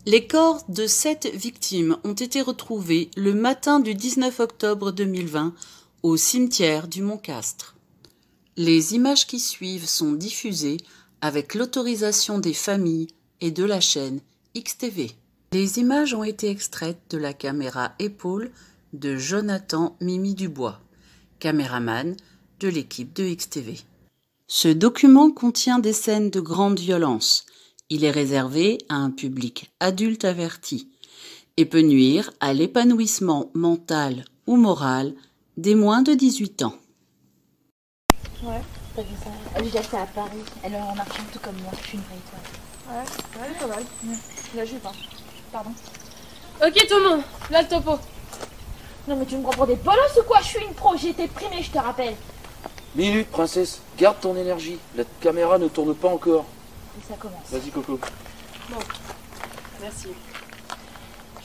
Les corps de 7 victimes ont été retrouvés le matin du 19 octobre 2020 au cimetière du Mont-Castre. Les images qui suivent sont diffusées avec l'autorisation des familles et de la chaîne XTV. Les images ont été extraites de la caméra épaule de Jonathan Mimi Dubois, caméraman de l'équipe de XTV. Ce document contient des scènes de grande violence. Il est réservé à un public adulte averti et peut nuire à l'épanouissement mental ou moral des moins de 18 ans. Ouais, t'as vu ça? Elle vit ça à Paris, elle est en marchant tout comme moi, je suis une vraie étoile. Ouais, elle est pas mal. La jupe, hein. Pardon? Ok tout le monde, là le topo. Non mais tu me prends pour des bolosses ou quoi? Je suis une pro, j'ai été primée, je te rappelle. Minute, princesse, garde ton énergie. La caméra ne tourne pas encore. Et ça commence. Vas-y, Coco. Bon, merci.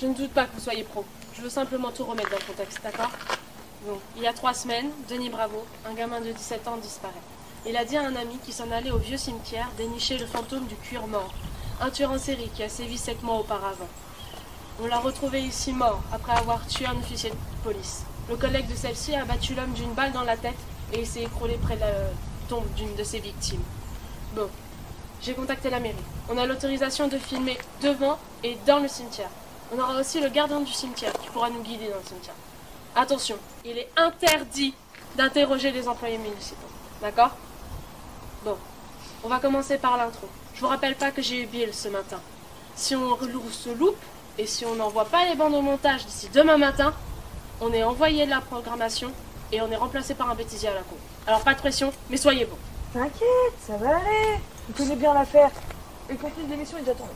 Je ne doute pas que vous soyez pro. Je veux simplement tout remettre dans le contexte, d'accord? Bon, il y a 3 semaines, Denis Bravo, un gamin de 17 ans, disparaît. Il a dit à un ami qu'il s'en allait au vieux cimetière dénicher le fantôme du cuir mort, un tueur en série qui a sévi 7 mois auparavant. On l'a retrouvé ici mort, après avoir tué un officier de police. Le collègue de celle-ci a battu l'homme d'une balle dans la tête et il s'est écroulé près de la tombe d'une de ses victimes. Bon, j'ai contacté la mairie. On a l'autorisation de filmer devant et dans le cimetière. On aura aussi le gardien du cimetière qui pourra nous guider dans le cimetière. Attention, il est interdit d'interroger les employés municipaux. D'accord? Bon, on va commencer par l'intro. Je vous rappelle pas que j'ai eu Bill ce matin. Si on se loupe et si on n'envoie pas les bandes au montage d'ici demain matin, on est envoyé de la programmation et on est remplacé par un bêtisier à la con. Alors pas de pression, mais soyez bons. T'inquiète, ça va aller. Tu connais bien l'affaire. Le contenu de l'émission est déjà tombé.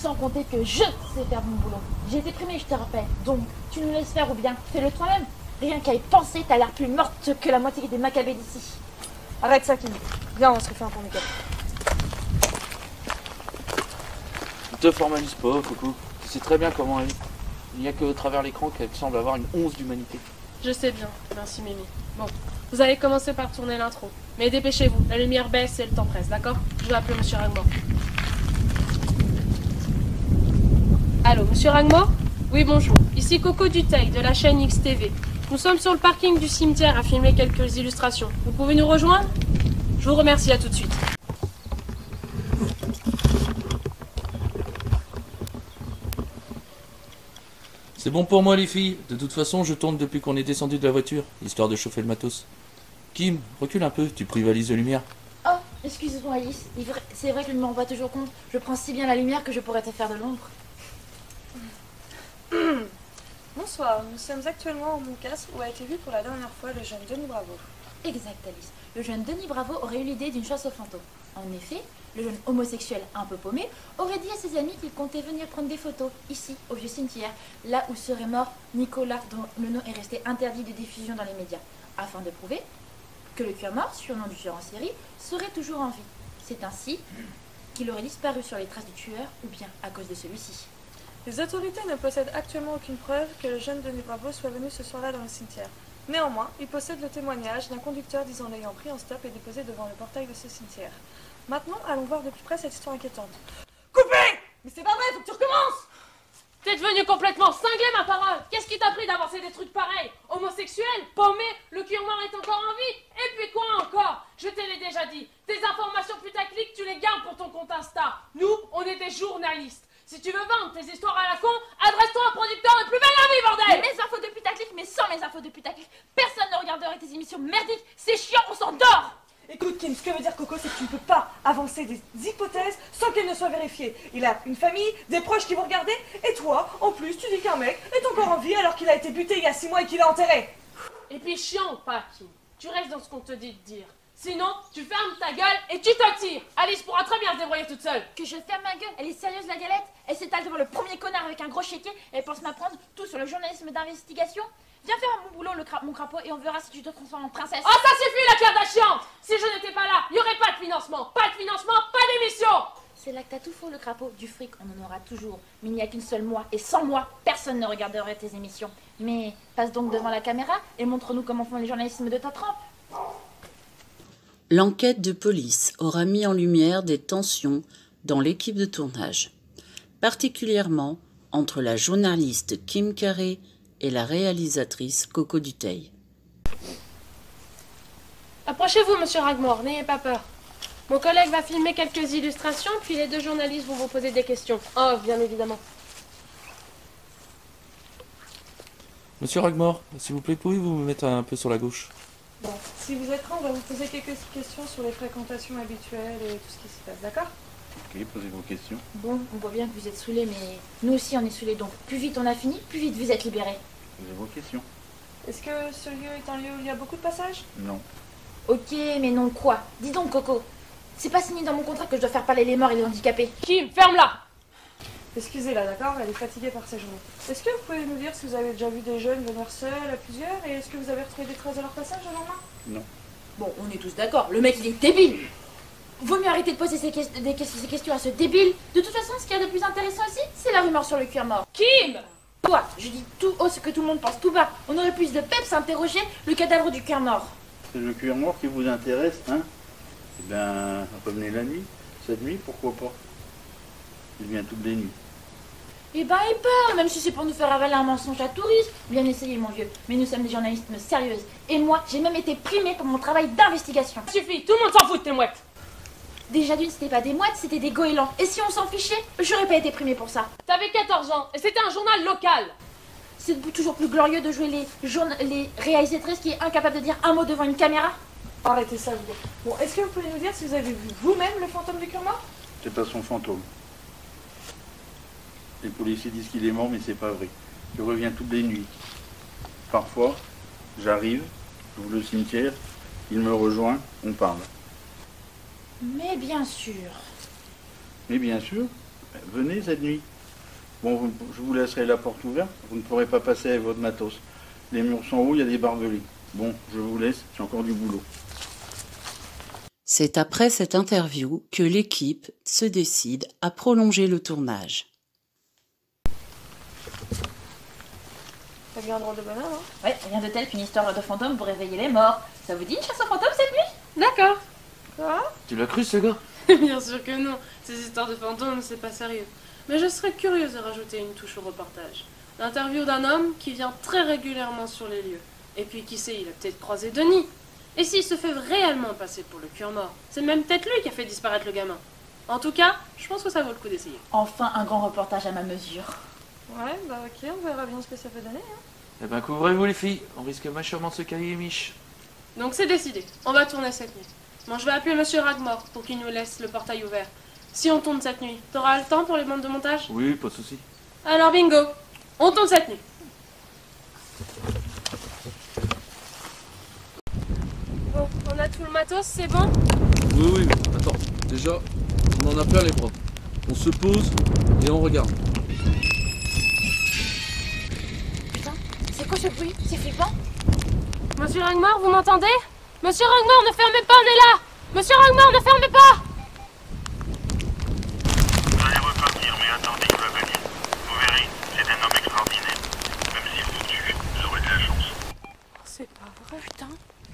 Sans compter que je sais faire mon boulot. J'ai été primée, je te rappelle. Donc, tu nous laisses faire ou bien fais-le toi-même. Rien qu'à y penser, t'as l'air plus morte que la moitié des macabées d'ici. Arrête ça, Kim. Viens, on se refait un tour make-up. Ne te formalise pas, Coco. Tu sais très bien comment elle est. Il n'y a qu'au travers l'écran qu'elle semble avoir une once d'humanité. Je sais bien, merci Mimi. Bon, vous allez commencer par tourner l'intro. Mais dépêchez-vous, la lumière baisse et le temps presse, d'accord? Je vais appeler Monsieur Ragmore. Allô, Monsieur Ragmore? Oui, bonjour. Ici Coco Duteil, de la chaîne XTV. Nous sommes sur le parking du cimetière à filmer quelques illustrations. Vous pouvez nous rejoindre? Je vous remercie, à tout de suite. C'est bon pour moi, les filles. De toute façon, je tourne depuis qu'on est descendu de la voiture, histoire de chauffer le matos. Kim, recule un peu, tu privalises de lumière. Oh, excuse-moi Alice. C'est vrai que je ne m'en rends pas toujours compte. Je prends si bien la lumière que je pourrais te faire de l'ombre. Bonsoir, nous sommes actuellement au Mont-Castre où a été vu pour la dernière fois le jeune Denis Bravo. Exact Alice. Le jeune Denis Bravo aurait eu l'idée d'une chasse aux fantômes. En effet, le jeune homosexuel un peu paumé aurait dit à ses amis qu'il comptait venir prendre des photos, ici, au vieux cimetière, là où serait mort Nicolas, dont le nom est resté interdit de diffusion dans les médias, afin de prouver que le cuir mort, surnom du tueur en série, serait toujours en vie. C'est ainsi qu'il aurait disparu sur les traces du tueur, ou bien à cause de celui-ci. Les autorités ne possèdent actuellement aucune preuve que le jeune Denis Bravo soit venu ce soir-là dans le cimetière. Néanmoins, ils possèdent le témoignage d'un conducteur disant l'ayant pris en stop et déposé devant le portail de ce cimetière. Maintenant, allons voir de plus près cette histoire inquiétante. Coupé! Mais c'est pas vrai, faut que tu recommences! T'es devenu complètement cinglé, ma parole! Qu'est-ce qui t'a pris d'avancer des trucs pareils? Homosexuel, paumé, le cuir mort est encore en vie? Et puis quoi encore? Je te l'ai déjà dit, tes informations putaclic, tu les gardes pour ton compte Insta. Nous, on est des journalistes. Si tu veux vendre tes histoires à la con, adresse-toi à un producteur de plus belle la vie, bordel! Mes infos de putaclic, mais sans mes infos de putaclic, personne ne regarderait tes émissions merdiques, c'est chiant, on s'endort! Écoute Kim, ce que veut dire Coco, c'est que tu ne peux pas avancer des hypothèses sans qu'elles ne soient vérifiées. Il a une famille, des proches qui vont regarder, et toi, en plus, tu dis qu'un mec est encore en vie alors qu'il a été buté il y a 6 mois et qu'il est enterré. Et puis chiant ou pas, Kim, tu restes dans ce qu'on te dit de dire. Sinon, tu fermes ta gueule et tu te tires. Alice pourra très bien se débrouiller toute seule. Que je ferme ma gueule? Elle est sérieuse la galette? Elle s'étale devant le premier connard avec un gros chéquier et elle pense m'apprendre tout sur le journalisme d'investigation? Viens faire mon boulot, mon crapaud, et on verra si tu te transformes en princesse. Oh, ça suffit la Kardashian! Si je n'étais pas là, il n'y aurait pas de financement. Pas de financement, pas d'émission. C'est là que t'as tout faux, le crapaud. Du fric, on en aura toujours. Mais il n'y a qu'une seule moi, et sans moi, personne ne regarderait tes émissions. Mais passe donc devant la caméra et montre-nous comment font les journalismes de ta trempe. L'enquête de police aura mis en lumière des tensions dans l'équipe de tournage. particulièrement entre la journaliste Kim Carré et la réalisatrice Coco Dutheil. Approchez-vous, monsieur Ragmore, n'ayez pas peur. Mon collègue va filmer quelques illustrations, puis les deux journalistes vont vous poser des questions. Oh, bien évidemment. Monsieur Ragmore, s'il vous plaît, pouvez-vous me mettre un peu sur la gauche? Bon, si vous êtes prêts, on va vous poser quelques questions sur les fréquentations habituelles et tout ce qui s'y passe, d'accord? Ok, posez vos questions. Bon, on voit bien que vous êtes saoulés, mais nous aussi on est saoulés, donc plus vite on a fini, plus vite vous êtes libérés. Posez vos questions. Est-ce que ce lieu est un lieu où il y a beaucoup de passages? Non. Ok, mais non quoi? Dis donc Coco, c'est pas signé dans mon contrat que je dois faire parler les morts et les handicapés. Kim, ferme-la! Excusez-la, d'accord? Elle est fatiguée par sa journée. Est-ce que vous pouvez nous dire si vous avez déjà vu des jeunes venir seuls, à plusieurs, et est-ce que vous avez retrouvé des traces de leur passage le lendemain? Non. Bon, on est tous d'accord, le mec il est débile. Vaut mieux arrêter de poser ces questions à ce débile. De toute façon, ce qu'il y a de plus intéressant ici, c'est la rumeur sur le cuir mort. Kim! Toi, je dis tout haut ce que tout le monde pense tout bas. On aurait plus de peps à interroger le cadavre du cuir mort. C'est le cuir mort qui vous intéresse, hein? Eh bien, revenez la nuit. Cette nuit, pourquoi pas? Il vient toutes les nuits. Eh ben, il parle, même si c'est pour nous faire avaler un mensonge à touristes. Bien essayé, mon vieux. Mais nous sommes des journalistes sérieuses. Et moi, j'ai même été primée pour mon travail d'investigation. Ça suffit, tout le monde s'en fout de tes mouettes! Déjà d'une, c'était pas des mouettes, c'était des goélands. Et si on s'en fichait, j'aurais pas été primée pour ça. T'avais 14 ans, et c'était un journal local! C'est toujours plus glorieux de jouer les réalisatrices qui est incapable de dire un mot devant une caméra. Arrêtez ça, vous. Bon, est-ce que vous pouvez nous dire si vous avez vu vous-même le fantôme du cuir mort? C'est pas son fantôme. Les policiers disent qu'il est mort, mais c'est pas vrai. Il revient toutes les nuits. Parfois, j'arrive, j'ouvre le cimetière, il me rejoint, on parle. Mais bien sûr. Mais bien sûr, venez cette nuit. Bon, je vous laisserai la porte ouverte, vous ne pourrez pas passer avec votre matos. Les murs sont hauts, il y a des barbelés. Bon, je vous laisse, j'ai encore du boulot. C'est après cette interview que l'équipe se décide à prolonger le tournage. T'as bien un drôle de bonheur, hein? Ouais, rien de tel qu'une histoire de fantôme pour réveiller les morts. Ça vous dit une chasse aux fantômes cette nuit? D'accord. Quoi? Tu l'as cru, ce gars? Bien sûr que non, ces histoires de fantômes, c'est pas sérieux. Mais je serais curieuse de rajouter une touche au reportage. L'interview d'un homme qui vient très régulièrement sur les lieux. Et puis qui sait, il a peut-être croisé Denis. Et s'il se fait réellement passer pour le cuir mort, c'est même peut-être lui qui a fait disparaître le gamin. En tout cas, je pense que ça vaut le coup d'essayer. Enfin, un grand reportage à ma mesure. Ouais, bah ok, on verra bien ce que ça peut donner, hein. Eh ben, couvrez-vous, les filles. On risque mâchement de se cailler les miches. Donc c'est décidé, on va tourner cette nuit. Bon, je vais appeler monsieur Ragmore pour qu'il nous laisse le portail ouvert. Si on tourne cette nuit, t'auras le temps pour les bandes de montage? Oui, pas de souci. Alors bingo, on tourne cette nuit. Bon, on a tout le matos, c'est bon? Oui, attends. Déjà, on en a plein les bras. On se pose et on regarde. Putain, c'est quoi ce bruit? C'est flippant. Monsieur Ragmore, vous m'entendez? Monsieur Ragmore, ne fermez pas, on est là! Monsieur Ragmore, ne fermez pas! Vous allez repartir, mais attendez, il va venir. Vous verrez, c'est un homme extraordinaire. Même s'il vous tue, vous aurez de la chance. C'est pas vrai. Putain,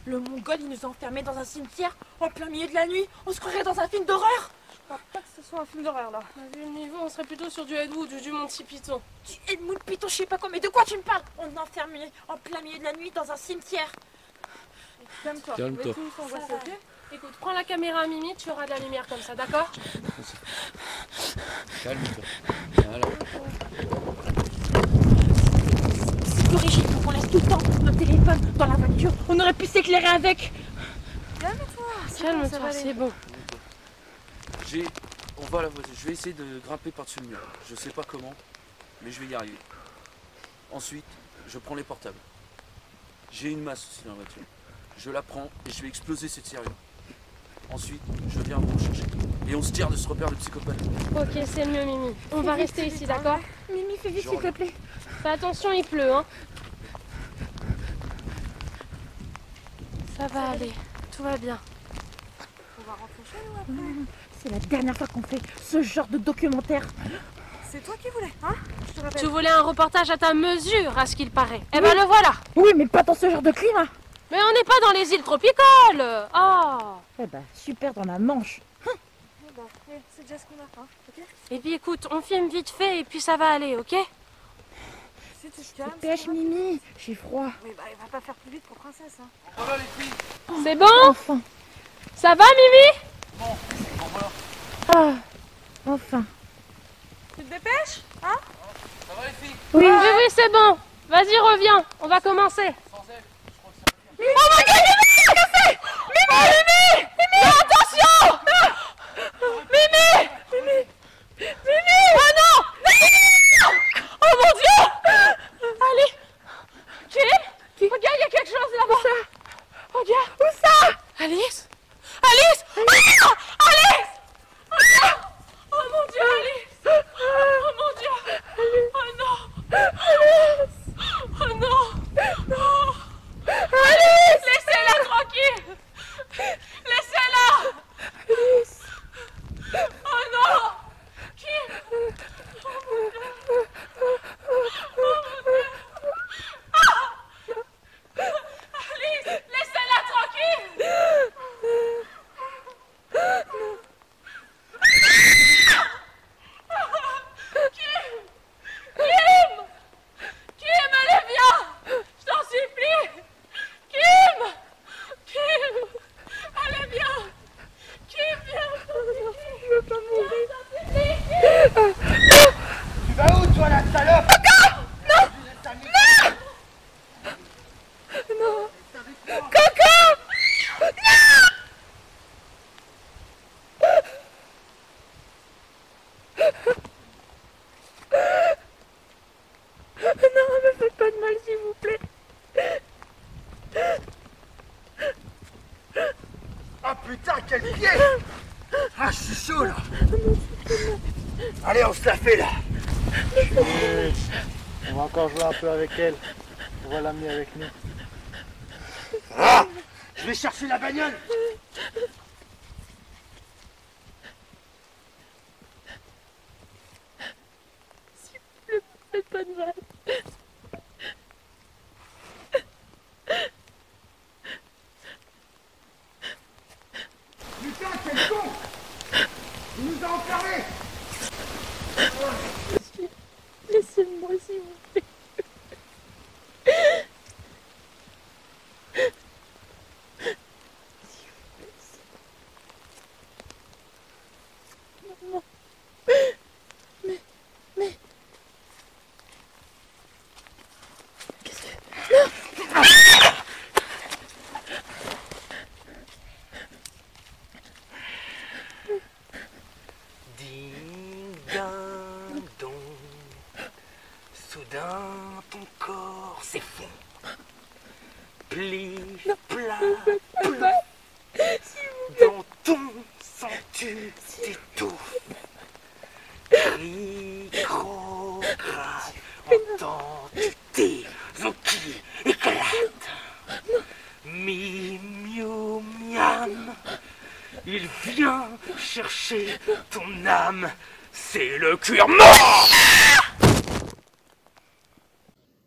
le mongol il nous a enfermés dans un cimetière en plein milieu de la nuit. On se croirait dans un film d'horreur. Je crois pas que ce soit un film d'horreur, là. Vu le niveau, on serait plutôt sur du Ed Wood ou du Monty Python. Tu es de moule piton, je sais pas quoi, mais de quoi tu me parles? On est enfermés en plein milieu de la nuit dans un cimetière. Calme-toi. Calme-toi. On voit ça, ok? Écoute, prends la caméra à Mimi, tu auras de la lumière comme ça, d'accord? Calme-toi. Voilà. C'est plus rigide, faut qu'on laisse tout le temps nos téléphones dans la voiture. On aurait pu s'éclairer avec. Calme-toi. Calme-toi, c'est bon. On va à la voiture. Je vais essayer de grimper par-dessus le mur. Je sais pas comment, mais je vais y arriver. Ensuite, je prends les portables. J'ai une masse aussi dans la voiture. Je la prends et je vais exploser cette serrure. Ensuite, je viens vous chercher. Et on se tire de ce repère de psychopathe. Ok, c'est mieux, Mimi. On va rester ici, d'accord? Mimi, fais vite, s'il te plaît. Fais attention, il pleut, hein. Ça va aller, tout va bien. On va rentrer chez nous après. C'est la dernière fois qu'on fait ce genre de documentaire. C'est toi qui voulais, hein? Je te rappelle. Tu voulais un reportage à ta mesure, à ce qu'il paraît. Eh ben le voilà. Oui, mais pas dans ce genre de climat. Mais on n'est pas dans les îles tropicales. Oh. Eh ben, super dans la Manche. grave. C'est déjà ce qu'on a, hein, ok? Et puis écoute, on filme vite fait et puis ça va aller, ok? Si tu te calmes. Dépêche, Mimi, j'ai froid. Oui, bah, il va pas faire plus vite pour princesse, hein. Voilà les filles. C'est bon? Enfin. Ça va, Mimi? Bon, voilà. Ah, enfin. Tu te dépêches, hein? Ça va les filles? Oui, oui, c'est bon. Vas-y, reviens. On va commencer. Sans elle, je crois que ça va bien. Oh my god, Mimi, qu'est-ce que c'est? Mimi! Mimi, attention! Mimi! Mimi! Oh non! Oh mon Dieu! Allez! Kim? Regarde, il y a quelque chose là-bas. Regarde. Où ça? Alice? Alice! Ah! Alice! Regarde! Oh mon Dieu, Alice! Oh mon Dieu! Oh non! Alice! Oh non! Oh. Alice! Laissez-la tranquille! Laissez-la! Alice! Oh non! Kim! Oh mon Dieu! Oh mon Dieu! Ah! Alice! Laissez-la tranquille! Kim! Kim! Kim, allez, viens! Je t'en supplie! Kim! Kim! Allez, viens! Kim, viens! Je veux pas mourir! Tu vas où, toi, la salope? Coco! Non! Non! Non! Coco! Non! Non, ne me faites pas de mal, s'il vous plaît. Ah putain, quel pied! Ah, je suis chaud, là! Allez, on se la fait, là! On va encore jouer un peu avec elle. On va l'amener avec nous. Ah! Je vais chercher la bagnole! Faites pas de mal. Putain, quel con! Il nous a enfermés! Laissez-moi, s'il vous plaît. Maman. Mais... Qu'est-ce que... Non! Ding ding dong. Soudain ton corps s'effondre. Pli, plat, plat. Dans ton sang tu t'étouffes. Cri, croc, crasse. Entends-tu tes os qui éclatent. Mi, miou, miam. Il vient chercher ton âme. C'est le cuir mort!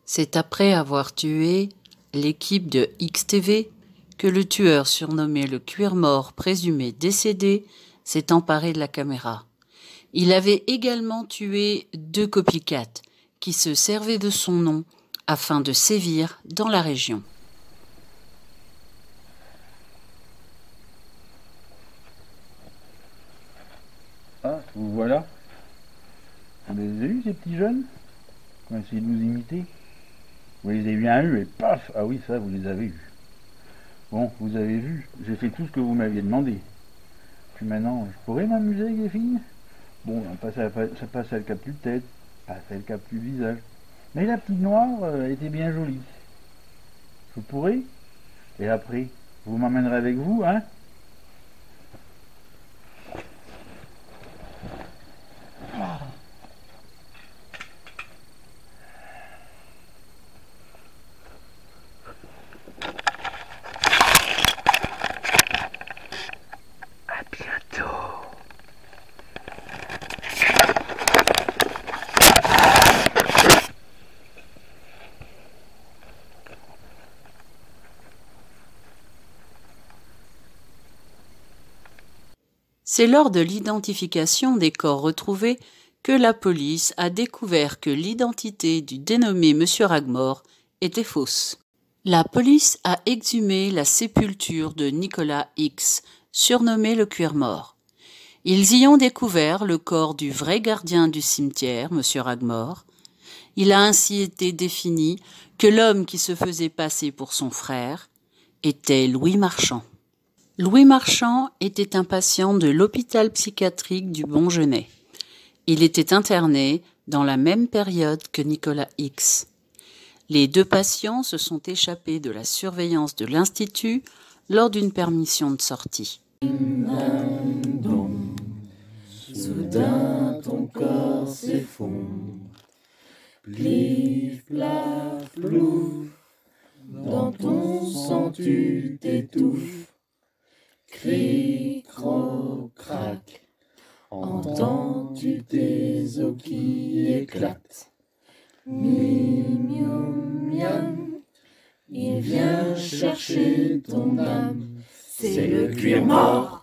C'est après avoir tué l'équipe de XTV que le tueur surnommé le cuir mort présumé décédé s'est emparé de la caméra. Il avait également tué 2 copycats qui se servaient de son nom afin de sévir dans la région. Ah, vous voilà. Vous les avez eus, ces petits jeunes? Qui ont essayé de nous imiter? Vous les avez bien eus et paf! Ah oui, ça, vous les avez eus. Bon, vous avez vu, j'ai fait tout ce que vous m'aviez demandé. Puis maintenant, je pourrais m'amuser avec les filles? Bon, pas celle qui a plus de tête, pas celle qui a plus de visage. Mais la petite noire, elle était bien jolie. Je pourrais? Et après, vous m'emmènerez avec vous, hein? À bientôt. C'est lors de l'identification des corps retrouvés que la police a découvert que l'identité du dénommé M. Ragmore était fausse. La police a exhumé la sépulture de Nicolas X, surnommé le Cuir-Mort. Ils y ont découvert le corps du vrai gardien du cimetière, M. Ragmore. Il a ainsi été défini que l'homme qui se faisait passer pour son frère était Louis Marchand. Louis Marchand était un patient de l'hôpital psychiatrique du Bongenay. Il était interné dans la même période que Nicolas X. Les deux patients se sont échappés de la surveillance de l'Institut lors d'une permission de sortie. Soudain ton corps s'effondre, plif, plaf, plouf, dans ton sang tu t'étouffes, cri, croc, crac, entends-tu tes os qui éclatent, miam, miam, il vient chercher ton âme, c'est le Cuir-Mort.